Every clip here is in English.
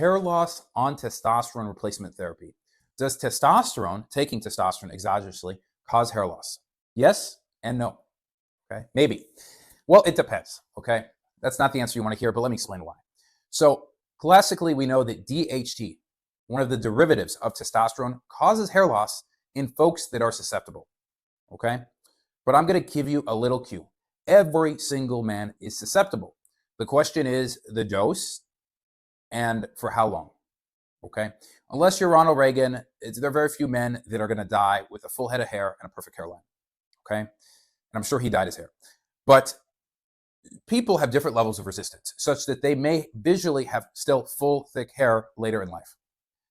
hair loss on testosterone replacement therapy. Does taking testosterone exogenously, cause hair loss? Yes and no. Okay, maybe. Well, it depends. Okay, that's not the answer you want to hear, but let me explain why. So, classically, we know that DHT, one of the derivatives of testosterone, causes hair loss in folks that are susceptible. Okay, but I'm going to give you a little cue. Every single man is susceptible. The question is the dose and for how long. Okay, unless you're Ronald Reagan, there are very few men that are going to die with a full head of hair and a perfect hairline. Okay, and I'm sure he dyed his hair. But people have different levels of resistance, such that they may visually have still full, thick hair later in life.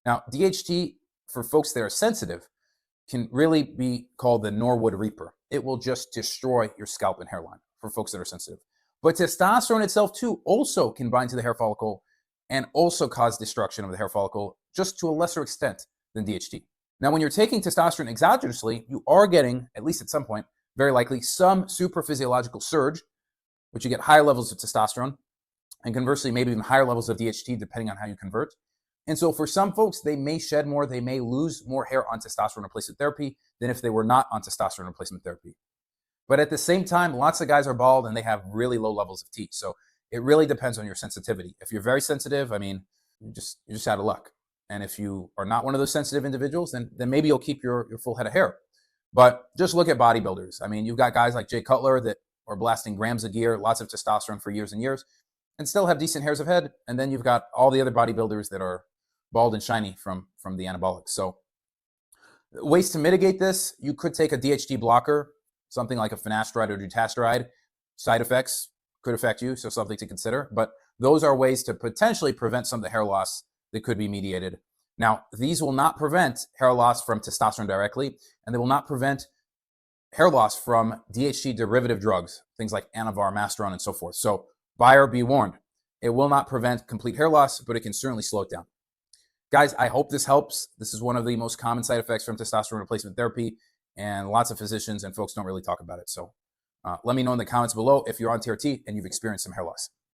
Now, DHT, for folks that are sensitive, can really be called the Norwood Reaper. It will just destroy your scalp and hairline for folks that are sensitive. But testosterone itself, too, also can bind to the hair follicle and also cause destruction of the hair follicle, just to a lesser extent than DHT. Now, when you're taking testosterone exogenously, you are getting, at least at some point, very likely some supraphysiological surge, which you get higher levels of testosterone, and conversely, maybe even higher levels of DHT, depending on how you convert. And so for some folks, they may shed more, they may lose more hair on testosterone replacement therapy than if they were not on testosterone replacement therapy. But at the same time, lots of guys are bald and they have really low levels of T. So it really depends on your sensitivity. If you're very sensitive, I mean, you're just out of luck. And if you are not one of those sensitive individuals, then maybe you'll keep your full head of hair. But just look at bodybuilders. I mean, you've got guys like Jay Cutler that are blasting grams of gear, lots of testosterone for years and years, and still have decent hairs of head. And then you've got all the other bodybuilders that are bald and shiny from the anabolics. So ways to mitigate this, you could take a DHT blocker, something like a finasteride or dutasteride. Side effects could affect you, so something to consider. But those are ways to potentially prevent some of the hair loss that could be mediated. Now, these will not prevent hair loss from testosterone directly, and they will not prevent hair loss from DHT derivative drugs, things like Anavar, Masteron, and so forth. So buyer be warned. It will not prevent complete hair loss, but it can certainly slow it down. Guys, I hope this helps. This is one of the most common side effects from testosterone replacement therapy, and lots of physicians and folks don't really talk about it. So let me know in the comments below if you're on TRT and you've experienced some hair loss.